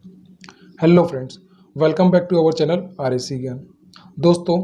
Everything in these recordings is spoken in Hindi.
Hello friends, welcome back to our channel RSC Gyan. दोस्तों,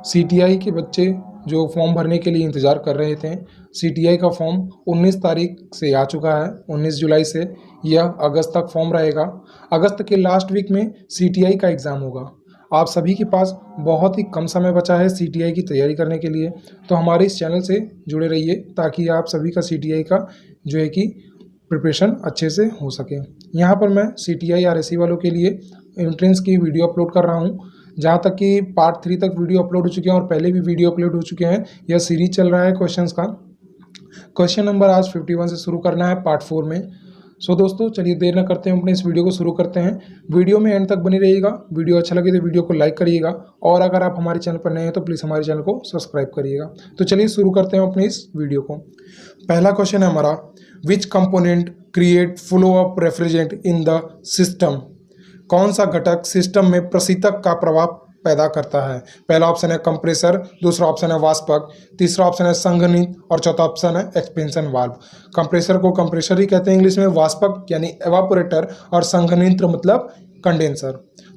सीटीआई के बच्चे जो फॉर्म भरने के लिए इंतज़ार कर रहे थे, सीटीआई का फॉर्म 19 तारीख से आ चुका है। 19 जुलाई से यह अगस्त तक फॉर्म रहेगा। अगस्त के लास्ट वीक में सीटीआई का एग्ज़ाम होगा। आप सभी के पास बहुत ही कम समय बचा है सीटीआई की तैयारी करने के लिए, तो हमारे इस चैनल से जुड़े रहिए ताकि आप सभी का सीटीआई का जो है कि प्रिपरेशन अच्छे से हो सके। यहाँ पर मैं सीटीआई आरएससी वालों के लिए एंट्रेंस की वीडियो अपलोड कर रहा हूँ, जहाँ तक कि पार्ट 3 तक वीडियो अपलोड हो चुके हैं और पहले भी वीडियो अपलोड हो चुके हैं। यह सीरीज चल रहा है क्वेश्चंस का। क्वेश्चन नंबर आज 51 से शुरू करना है पार्ट 4 में। सो दोस्तों, चलिए देर न करते हैं, अपने इस वीडियो को शुरू करते हैं। वीडियो में एंड तक बनी रहिएगा। वीडियो अच्छा लगे तो वीडियो को लाइक करिएगा, और अगर आप हमारे चैनल पर नए हैं तो प्लीज़ हमारे चैनल को सब्सक्राइब करिएगा। तो चलिए शुरू करते हैं अपने इस वीडियो को। पहला क्वेश्चन है हमारा, विच component create flow of refrigerant in the system. कौन सा घटक सिस्टम में प्रशीतक का प्रभाव पैदा करता है। पहला ऑप्शन है कंप्रेसर, दूसरा ऑप्शन है वाष्पक, तीसरा ऑप्शन है संघनित और चौथा ऑप्शन है एक्सपेंशन वाल्व। कंप्रेसर को कंप्रेसर ही कहते हैं इंग्लिश में, वाष्पक यानी एवापोरेटर और संघनित मतलब कंडेंसर।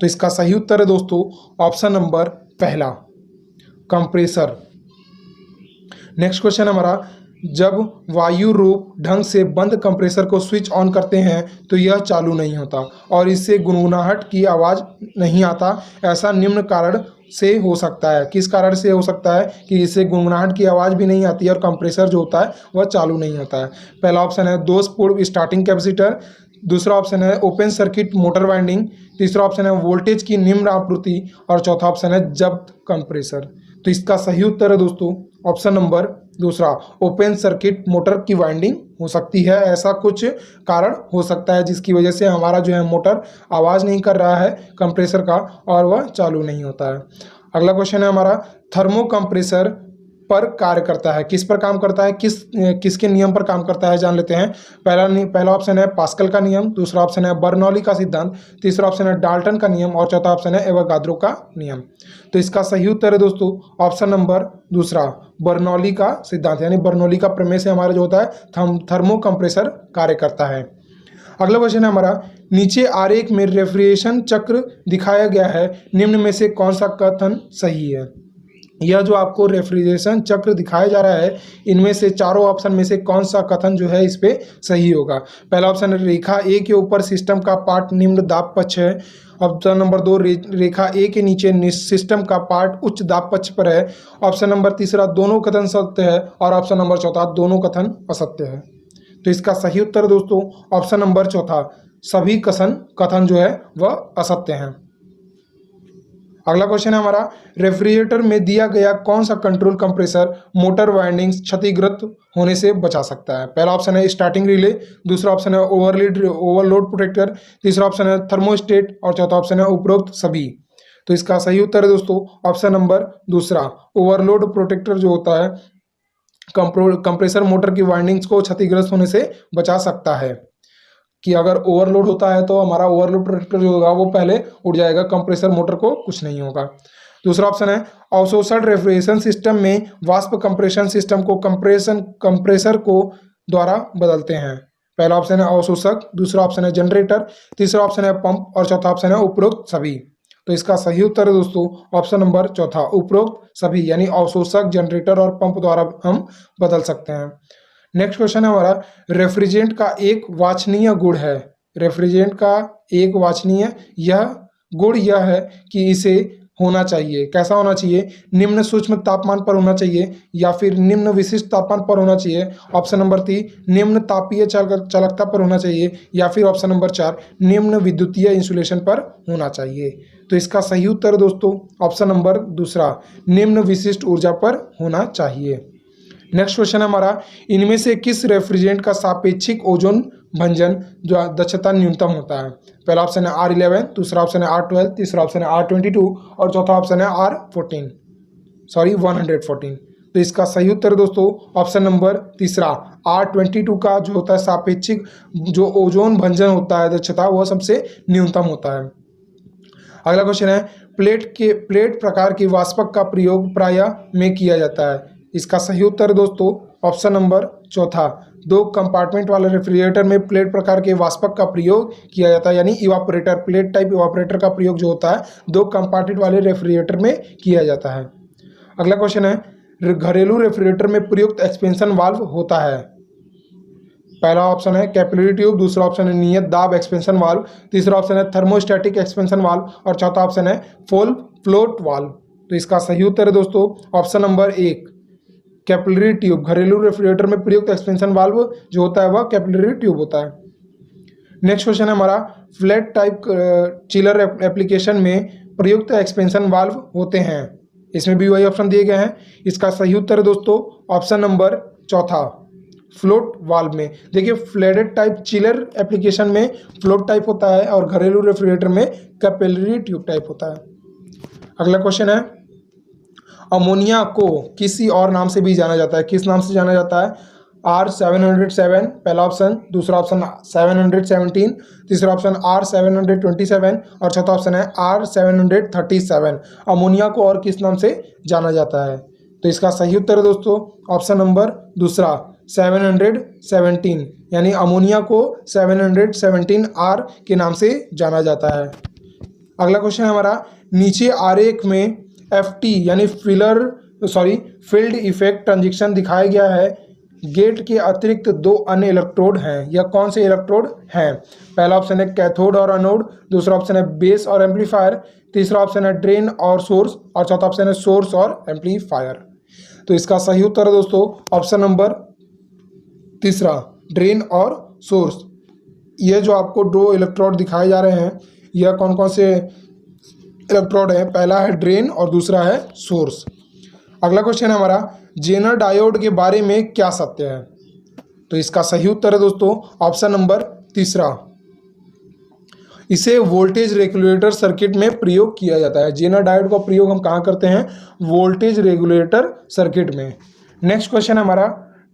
तो इसका सही उत्तर है दोस्तों ऑप्शन नंबर पहला, कंप्रेसर। नेक्स्ट क्वेश्चन हमारा, जब वायु रूप ढंग से बंद कंप्रेसर को स्विच ऑन करते हैं तो यह चालू नहीं होता और इससे गुनगुनाहट की आवाज़ नहीं आता। ऐसा निम्न कारण से हो सकता है। किस कारण से हो सकता है कि इससे गुनगुनाहट की आवाज़ भी नहीं आती है और कंप्रेसर जो होता है वह चालू नहीं होता है। पहला ऑप्शन है दोषपूर्ण स्टार्टिंग कैपेसिटर, दूसरा ऑप्शन है ओपन सर्किट मोटर वाइंडिंग, तीसरा ऑप्शन है वोल्टेज की निम्न आवृत्ति और चौथा ऑप्शन है जब्त कंप्रेसर। तो इसका सही उत्तर है दोस्तों ऑप्शन नंबर दूसरा, ओपन सर्किट मोटर की वाइंडिंग हो सकती है। ऐसा कुछ कारण हो सकता है जिसकी वजह से हमारा जो है मोटर आवाज़ नहीं कर रहा है कंप्रेसर का और वह चालू नहीं होता है। अगला क्वेश्चन है हमारा, थर्मो कंप्रेसर पर कार्य करता है। किस पर काम करता है, किसके नियम पर काम करता है जान लेते हैं। पहला ऑप्शन है पास्कल का नियम, दूसरा ऑप्शन है बर्नौली का सिद्धांत, तीसरा ऑप्शन है डाल्टन का नियम और चौथा ऑप्शन है एवोगाद्रो का नियम। तो इसका सही उत्तर है दोस्तों ऑप्शन नंबर दूसरा, बर्नौली का सिद्धांत यानी बर्नौली का प्रमेय से हमारा जो होता है थर्मो कंप्रेसर कार्य करता है। अगला क्वेश्चन है हमारा, नीचे आरेख में रेफ्रिजरेशन चक्र दिखाया गया है, निम्न में से कौन सा कथन सही है। यह जो आपको रेफ्रिजरेशन चक्र दिखाया जा रहा है, इनमें से चारों ऑप्शन में से कौन सा कथन जो है इस पे सही होगा। पहला ऑप्शन है रेखा ए के ऊपर सिस्टम का पार्ट निम्न दाब पक्ष है। ऑप्शन नंबर 2, रेखा ए के नीचे सिस्टम का पार्ट उच्च दाब पक्ष पर है। ऑप्शन नंबर तीसरा, दोनों कथन सत्य है और ऑप्शन नंबर चौथा, दोनों कथन असत्य है। तो इसका सही उत्तर दोस्तों ऑप्शन नंबर चौथा, सभी कथन जो है वह असत्य हैं। अगला क्वेश्चन है हमारा, रेफ्रिजरेटर में दिया गया कौन सा कंट्रोल कंप्रेसर मोटर वाइंडिंग्स क्षतिग्रस्त होने से बचा सकता है। पहला ऑप्शन है स्टार्टिंग रिले, दूसरा ऑप्शन है ओवरलोड प्रोटेक्टर, तीसरा ऑप्शन है थर्मोस्टेट और चौथा ऑप्शन है उपरोक्त सभी। तो इसका सही उत्तर है दोस्तों ऑप्शन नंबर दूसरा, ओवरलोड प्रोटेक्टर जो होता है कंप्रेसर मोटर की वाइंडिंग्स को क्षतिग्रस्त होने से बचा सकता है। कि अगर ओवरलोड होता है तो हमारा ओवरलोड प्रोटेक्टर जो होगा वो पहले उड़ जाएगा, कंप्रेसर मोटर को कुछ नहीं होगा। दूसरा ऑप्शन है अवशोषण रेफ्रिजरेशन सिस्टम में वाष्प कंप्रेशन सिस्टम को कंप्रेसर को द्वारा बदलते हैं। पहला ऑप्शन है अवशोषक, दूसरा ऑप्शन है जनरेटर, तीसरा ऑप्शन है पंप और चौथा ऑप्शन है उपरोक्त सभी। तो इसका सही उत्तर है दोस्तों ऑप्शन नंबर चौथा, उपरोक्त सभी यानी अवशोषक, जनरेटर और पंप द्वारा हम बदल सकते हैं। नेक्स्ट क्वेश्चन है हमारा, रेफ्रिजरेंट का एक वांछनीय गुण है। रेफ्रिजरेंट का एक वांछनीय गुण यह है कि इसे होना चाहिए, कैसा होना चाहिए, निम्न सूक्ष्म तापमान पर होना चाहिए या फिर निम्न विशिष्ट तापमान पर होना चाहिए। ऑप्शन नंबर 3, निम्न तापीय चालकता पर होना चाहिए या फिर ऑप्शन नंबर 4, निम्न विद्युतीय इंसुलेशन पर होना चाहिए। तो इसका सही उत्तर दोस्तों ऑप्शन नंबर दूसरा, निम्न विशिष्ट ऊर्जा पर होना चाहिए। नेक्स्ट क्वेश्चन हमारा, इनमें से किस रेफ्रिजरेंट का सापेक्षिक ओजोन भंजन जो दक्षता न्यूनतम होता है। पहला ऑप्शन है R11, दूसरा ऑप्शन है R12, तीसरा ऑप्शन है R22 और चौथा ऑप्शन है R114। तो इसका सही उत्तर दोस्तों ऑप्शन नंबर तीसरा, R22 का जो होता है सापेक्षिक जो ओजोन भंजन होता है दक्षता वह सबसे न्यूनतम होता है। अगला क्वेश्चन है, प्लेट प्रकार की वाष्पक का प्रयोग प्रायः में किया जाता है। इसका सही उत्तर दोस्तों ऑप्शन नंबर चौथा, दो कंपार्टमेंट वाले रेफ्रिजरेटर में प्लेट प्रकार के वाष्पक का प्रयोग किया जाता है, यानी इवापोरेटर, प्लेट टाइप इवापोरेटर का प्रयोग जो होता है दो कंपार्टमेंट वाले रेफ्रिजरेटर में किया जाता है। अगला क्वेश्चन है, घरेलू रेफ्रिजरेटर में प्रयुक्त एक्सपेंशन वाल्व होता है। पहला ऑप्शन है कैपिलरी ट्यूब, दूसरा ऑप्शन है नियत दाब एक्सपेंशन वाल्व, तीसरा ऑप्शन है थर्मोस्टैटिक एक्सपेंशन वाल्व और चौथा ऑप्शन है फुल फ्लोट वाल्व। तो इसका सही उत्तर है दोस्तों ऑप्शन नंबर 1 कैपिलरी ट्यूब। घरेलू रेफ्रिजरेटर में प्रयुक्त एक्सपेंशन वाल्व जो होता है वह कैपिलरी ट्यूब होता है। नेक्स्ट क्वेश्चन है हमारा, फ्लैट टाइप चिलर एप्लीकेशन में प्रयुक्त एक्सपेंशन वाल्व होते हैं। इसमें भी वही ऑप्शन दिए गए हैं। इसका सही उत्तर है दोस्तों ऑप्शन नंबर चौथा फ्लोट वाल्व में। देखिए फ्लैटेड टाइप चिलर एप्लीकेशन में फ्लोट टाइप होता है और घरेलू रेफ्रिजरेटर में कैपिलरी ट्यूब टाइप होता है। अगला क्वेश्चन है, अमोनिया को किसी और नाम से भी जाना जाता है। किस नाम से जाना जाता है? R707 पहला ऑप्शन, दूसरा ऑप्शन 717, तीसरा ऑप्शन R727 और चौथा ऑप्शन है R737। अमोनिया को और किस नाम से जाना जाता है? तो इसका सही उत्तर है दोस्तों ऑप्शन नंबर दूसरा 717, यानी अमोनिया को 717R के नाम से जाना जाता है। अगला क्वेश्चन है हमारा, नीचे आरेख में FT यानी फील्ड इफेक्ट ट्रांजिशन दिखाया गया है। गेट के अतिरिक्त दो अन्य इलेक्ट्रोड हैं, यह कौन से इलेक्ट्रोड हैं? पहला ऑप्शन है कैथोड और एनोड, दूसरा ऑप्शन है बेस और एम्पलीफायर, तीसरा ऑप्शन है ड्रेन और सोर्स और चौथा ऑप्शन है सोर्स और एम्पलीफायर। तो इसका सही उत्तर है दोस्तों ऑप्शन नंबर तीसरा ड्रेन और सोर्स। ये जो आपको दो इलेक्ट्रोड दिखाए जा रहे हैं यह कौन कौन से इलेक्ट्रोड है? पहला है ड्रेन और दूसरा है सोर्स। अगला क्वेश्चन है हमारा, जेनर डायोड के बारे में क्या सत्य है? तो इसका सही उत्तर है दोस्तों ऑप्शन नंबर तीसरा, इसे वोल्टेज रेगुलेटर सर्किट में प्रयोग किया जाता है। जेनर डायोड का प्रयोग हम कहाँ करते हैं? वोल्टेज रेगुलेटर सर्किट में। नेक्स्ट क्वेश्चन हमारा,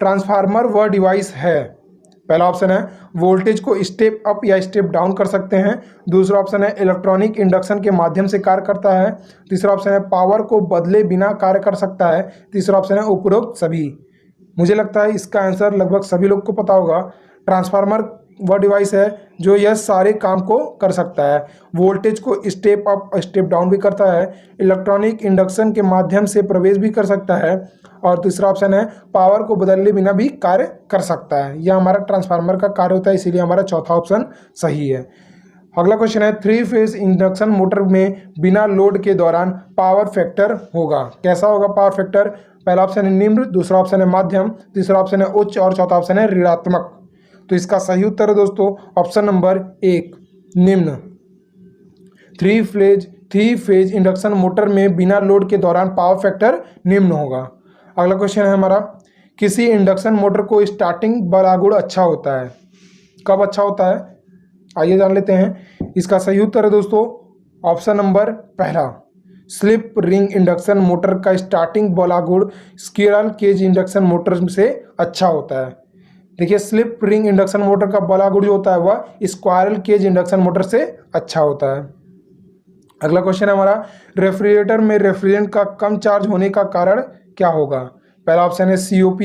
ट्रांसफार्मर वह डिवाइस है। पहला ऑप्शन है वोल्टेज को स्टेप अप या स्टेप डाउन कर सकते हैं, दूसरा ऑप्शन है इलेक्ट्रॉनिक इंडक्शन के माध्यम से कार्य करता है, तीसरा ऑप्शन है पावर को बदले बिना कार्य कर सकता है, तीसरा ऑप्शन है उपरोक्त सभी। मुझे लगता है इसका आंसर लगभग सभी लोग को पता होगा। ट्रांसफार्मर वह डिवाइस है जो यह सारे काम को कर सकता है, वोल्टेज को स्टेप अप स्टेप डाउन भी करता है, इलेक्ट्रॉनिक इंडक्शन के माध्यम से प्रवेश भी कर सकता है और तीसरा ऑप्शन है पावर को बदलने बिना भी कार्य कर सकता है। यह हमारा ट्रांसफार्मर का कार्य होता है, इसीलिए हमारा चौथा ऑप्शन सही है। अगला क्वेश्चन है, 3 फेज इंडक्शन मोटर में बिना लोड के दौरान पावर फैक्टर होगा। कैसा होगा पावर फैक्टर? पहला ऑप्शन है निम्न, दूसरा ऑप्शन है माध्यम, तीसरा ऑप्शन है उच्च और चौथा ऑप्शन है ऋणात्मक। तो इसका सही उत्तर है दोस्तों ऑप्शन नंबर 1 निम्न। 3 फेज इंडक्शन मोटर में बिना लोड के दौरान पावर फैक्टर निम्न होगा। अगला क्वेश्चन है हमारा, किसी इंडक्शन मोटर को स्टार्टिंग बलागुण अच्छा होता है। कब अच्छा होता है? आइए जान लेते हैं। इसका सही उत्तर है दोस्तों ऑप्शन नंबर पहला, स्लिप रिंग इंडक्शन मोटर का स्टार्टिंग बलागुण स्क्विरल केज इंडक्शन मोटर से अच्छा होता है। देखिए स्लिप रिंग इंडक्शन मोटर का बलागुण जो होता है वह स्क्वायरल केज इंडक्शन मोटर से अच्छा होता है। अगला क्वेश्चन है हमारा, रेफ्रिजरेटर में रेफ्रिजरेंट का कम चार्ज होने का कारण क्या होगा? पहला ऑप्शन है COP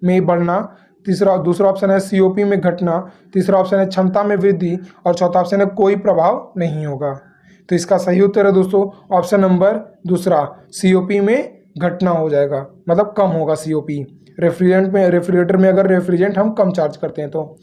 में बढ़ना, दूसरा ऑप्शन है COP में घटना, तीसरा ऑप्शन है क्षमता में वृद्धि और चौथा ऑप्शन है कोई प्रभाव नहीं होगा। तो इसका सही उत्तर है दोस्तों ऑप्शन नंबर दूसरा, COP में घटना हो जाएगा, मतलब कम होगा COP। रेफ्रिजरेटर में अगर रेफ्रिजरेंट हम कम चार्ज करते हैं तो।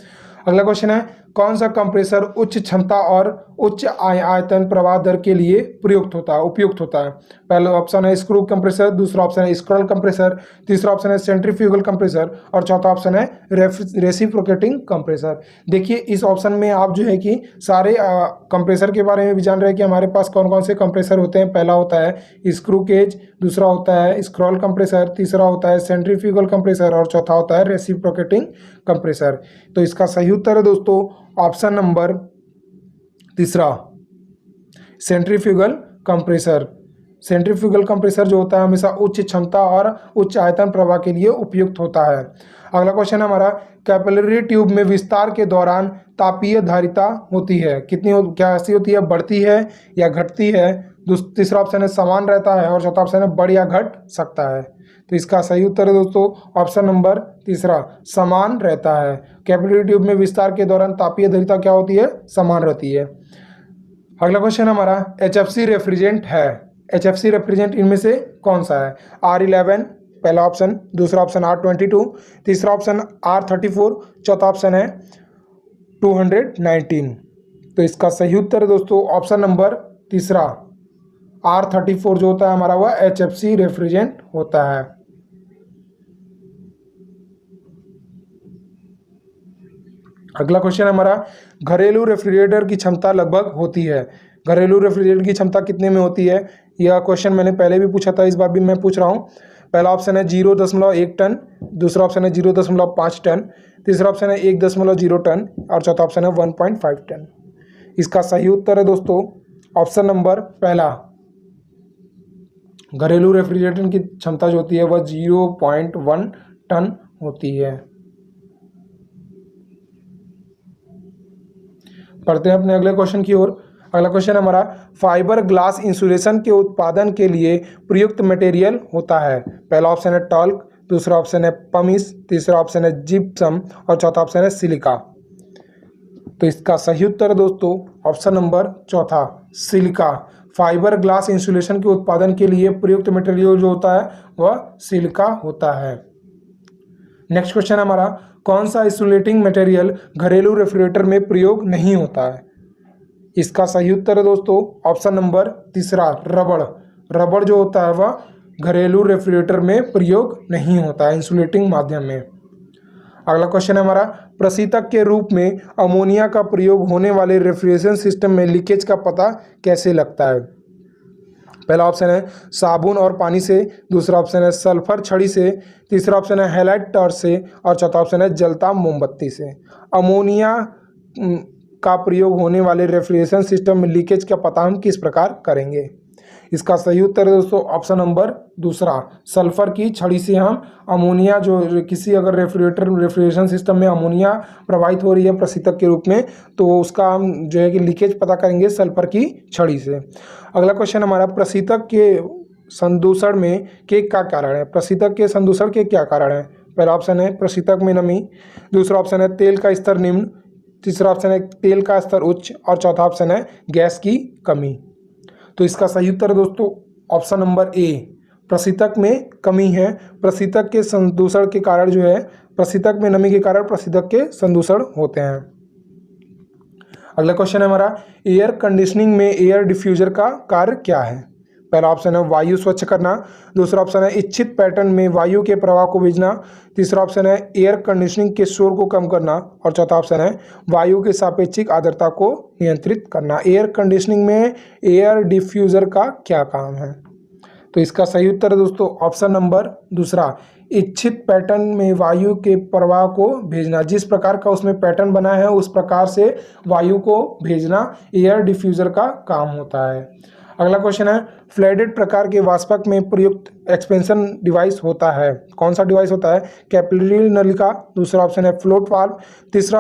अगला क्वेश्चन है, कौन सा कंप्रेसर उच्च क्षमता और उच्च आयतन प्रवाह दर के लिए उपयुक्त होता है? पहला ऑप्शन है स्क्रू कंप्रेसर, दूसरा ऑप्शन है स्क्रॉल कंप्रेसर, तीसरा ऑप्शन है सेंट्रीफ्यूगल कंप्रेसर और चौथा ऑप्शन है रेसिप्रोकेटिंग कंप्रेसर। देखिए इस ऑप्शन में आप जो है कि सारे कंप्रेसर के बारे में भी जान रहे हैं कि हमारे पास कौन कौन से कंप्रेसर होते हैं। पहला होता है स्क्रू केज, दूसरा होता है स्क्रॉल कंप्रेसर, तीसरा होता है सेंट्रीफ्यूगल कंप्रेसर और चौथा होता है रेसिप्रोकेटिंग कंप्रेसर। तो इसका सही उत्तर है दोस्तों ऑप्शन नंबर तीसरा, सेंट्रीफ्यूगल कंप्रेसर। सेंट्रीफ्यूगल कंप्रेसर जो होता है हमेशा उच्च क्षमता और उच्च आयतन प्रवाह के लिए उपयुक्त होता है। अगला क्वेश्चन है हमारा, कैपिलरी ट्यूब में विस्तार के दौरान तापीय धारिता होती है कितनी क्या ऐसी होती है, बढ़ती है या घटती है? तीसरा ऑप्शन है समान रहता है और चौथा ऑप्शन है बढ़ या घट सकता है। तो इसका सही उत्तर है दोस्तों ऑप्शन नंबर तीसरा, समान रहता है। कैपिलरी ट्यूब में विस्तार के दौरान तापीय धारिता क्या होती है, समान रहती है। अगला क्वेश्चन हमारा, HFC रेफ्रिजरेंट है, HFC रेफ्रिजरेंट इनमें से कौन सा है? R11 पहला ऑप्शन, दूसरा ऑप्शन R22, तीसरा ऑप्शन R34, चौथा ऑप्शन है 219। तो इसका सही उत्तर है दोस्तों ऑप्शन नंबर तीसरा, R34 जो होता है हमारा वह HFC रेफ्रिजरेंट होता है। अगला क्वेश्चन हमारा, घरेलू रेफ्रिजरेटर की क्षमता लगभग होती है, घरेलू रेफ्रिजरेटर की क्षमता कितने में होती है? यह क्वेश्चन मैंने पहले भी पूछा था, इस बार भी मैं पूछ रहा हूँ। पहला ऑप्शन है 0.1 टन, दूसरा ऑप्शन है 0.5 टन, तीसरा ऑप्शन है 1.0 टन और चौथा ऑप्शन है 1.5 टन। इसका सही उत्तर है दोस्तों ऑप्शन नंबर पहला, घरेलू रेफ्रिजरेटर की क्षमता जो होती है वह 0.1 टन होती है। पढ़ते हैं अपने अगले क्वेश्चन की ओर। अगला क्वेश्चन हमारा, फाइबर ग्लास इंसुलेशन के उत्पादन के लिए प्रयुक्त मटेरियल होता है। पहला ऑप्शन है टॉल्क, दूसरा ऑप्शन है पमिस, तीसरा ऑप्शन है जिप्सम और चौथा ऑप्शन है सिलिका। तो इसका सही उत्तर है दोस्तों ऑप्शन नंबर चौथा, सिलिका। फाइबर ग्लास इंसुलेशन के उत्पादन के लिए प्रयुक्त मटेरियल जो होता है वह सिलिका होता है। नेक्स्ट क्वेश्चन हमारा, कौन सा इंसुलेटिंग मटेरियल घरेलू रेफ्रिजरेटर में प्रयोग नहीं होता है? इसका सही उत्तर है दोस्तों ऑप्शन नंबर तीसरा, रबड़। रबड़ जो होता है वह घरेलू रेफ्रिजरेटर में प्रयोग नहीं होता है इंसुलेटिंग माध्यम में। अगला क्वेश्चन है हमारा, प्रशीतक के रूप में अमोनिया का प्रयोग होने वाले रेफ्रिजरेशन सिस्टम में लीकेज का पता कैसे लगता है? पहला ऑप्शन है साबुन और पानी से, दूसरा ऑप्शन है सल्फर छड़ी से, तीसरा ऑप्शन है हैलाइट टॉर्च से और चौथा ऑप्शन है जलता मोमबत्ती से। अमोनिया का प्रयोग होने वाले रेफ्रिजरेशन सिस्टम में लीकेज का पता हम किस प्रकार करेंगे? इसका सही उत्तर है दोस्तों ऑप्शन नंबर दूसरा, सल्फर की छड़ी से हम अमोनिया जो किसी अगर रेफ्रिजरेशन सिस्टम में अमोनिया प्रवाहित हो रही है प्रशीतक के रूप में तो उसका हम जो है कि लीकेज पता करेंगे सल्फर की छड़ी से। अगला क्वेश्चन हमारा, प्रशीतक के संदूषण में के क्या कारण है? प्रशीतक के संदूषण के क्या कारण है? पहला ऑप्शन है प्रशीतक में नमी, दूसरा ऑप्शन है तेल का स्तर निम्न, तीसरा ऑप्शन है तेल का स्तर उच्च और चौथा ऑप्शन है गैस की कमी। तो इसका सही उत्तर है दोस्तों ऑप्शन नंबर ए, प्रशीतक में कमी है। प्रशीतक के संदूषण के कारण जो है, प्रशीतक में नमी के कारण प्रशीतक के संदूषण होते हैं। अगला क्वेश्चन है हमारा, एयर कंडीशनिंग में एयर डिफ्यूजर का कार्य क्या है? पहला ऑप्शन है वायु स्वच्छ करना, दूसरा ऑप्शन है इच्छित पैटर्न में वायु के प्रवाह को भेजना, तीसरा ऑप्शन है एयर कंडीशनिंग के शोर को कम करना और चौथा ऑप्शन है वायु के सापेक्षिक आर्द्रता को नियंत्रित करना। एयर कंडीशनिंग में एयर डिफ्यूजर का क्या काम है? तो इसका सही उत्तर है दोस्तों ऑप्शन नंबर दूसरा, इच्छित पैटर्न में वायु के प्रवाह को भेजना। जिस प्रकार का उसमें पैटर्न बना है उस प्रकार से वायु को भेजना एयर डिफ्यूजर का काम होता है। अगला क्वेश्चन है, फ्लैडेड प्रकार के वाष्पक में प्रयुक्त एक्सपेंशन डिवाइस होता है, कौन सा डिवाइस होता है? कैपिलरी नलिका, दूसरा ऑप्शन है फ्लोट वाल्व, तीसरा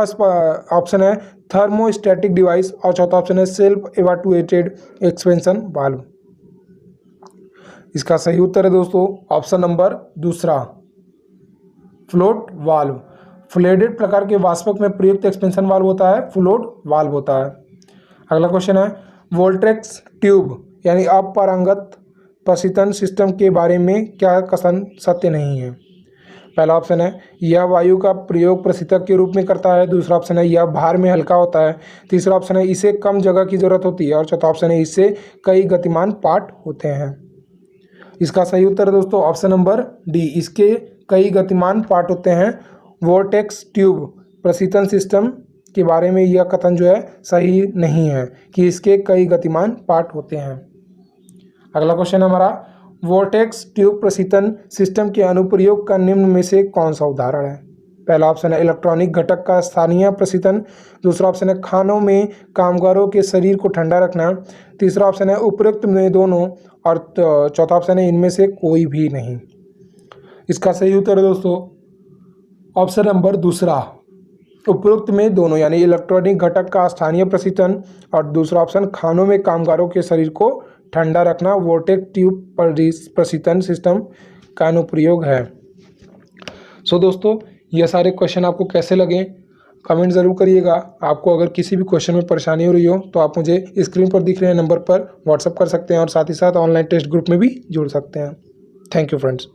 ऑप्शन है थर्मोस्टैटिक डिवाइस और चौथा ऑप्शन है सेल्फ इवाट्यूएटेड एक्सपेंशन वाल्व। इसका सही उत्तर है दोस्तों ऑप्शन नंबर दूसरा, फ्लोट वाल्व। फ्लैडेड प्रकार के वाष्पक में प्रयुक्त एक्सपेंशन वाल्व होता है फ्लोट वाल्व होता है। अगला क्वेश्चन है, वोल्ट्रेक्स ट्यूब यानी अपरंगत प्रशीतन सिस्टम के बारे में क्या कथन सत्य नहीं है? पहला ऑप्शन है यह वायु का प्रयोग प्रशीतक के रूप में करता है, दूसरा ऑप्शन है यह भार में हल्का होता है, तीसरा ऑप्शन है इसे कम जगह की जरूरत होती है और चौथा ऑप्शन है इससे कई गतिमान पार्ट होते हैं। इसका सही उत्तर है दोस्तों ऑप्शन नंबर डी, इसके कई गतिमान पार्ट होते हैं। वोर्टेक्स ट्यूब प्रशीतन सिस्टम के बारे में यह कथन जो है सही नहीं है कि इसके कई गतिमान पार्ट होते हैं। अगला क्वेश्चन हमारा, वोर्टेक्स ट्यूब प्रशीतन सिस्टम के अनुप्रयोग का निम्न में से कौन सा उदाहरण है? पहला ऑप्शन है इलेक्ट्रॉनिक घटक का स्थानीय प्रशीतन, दूसरा ऑप्शन है खानों में कामगारों के शरीर को ठंडा रखना, तीसरा ऑप्शन है उपयुक्त में दोनों और चौथा ऑप्शन है इनमें से कोई भी नहीं। इसका सही उत्तर है दोस्तों ऑप्शन नंबर दूसरा, उपरोक्त में दोनों यानी इलेक्ट्रॉनिक घटक का स्थानीय प्रशीतन, और दूसरा ऑप्शन खानों में कामगारों के शरीर को ठंडा रखना वोर्टेक्स ट्यूब प्रशीतन सिस्टम का अनुप्रयोग है। सो दोस्तों, ये सारे क्वेश्चन आपको कैसे लगे कमेंट ज़रूर करिएगा। आपको अगर किसी भी क्वेश्चन में परेशानी हो रही हो तो आप मुझे स्क्रीन पर दिख रहे नंबर पर व्हाट्सअप कर सकते हैं और साथ ही साथ ऑनलाइन टेस्ट ग्रुप में भी जुड़ सकते हैं। Thank you friends.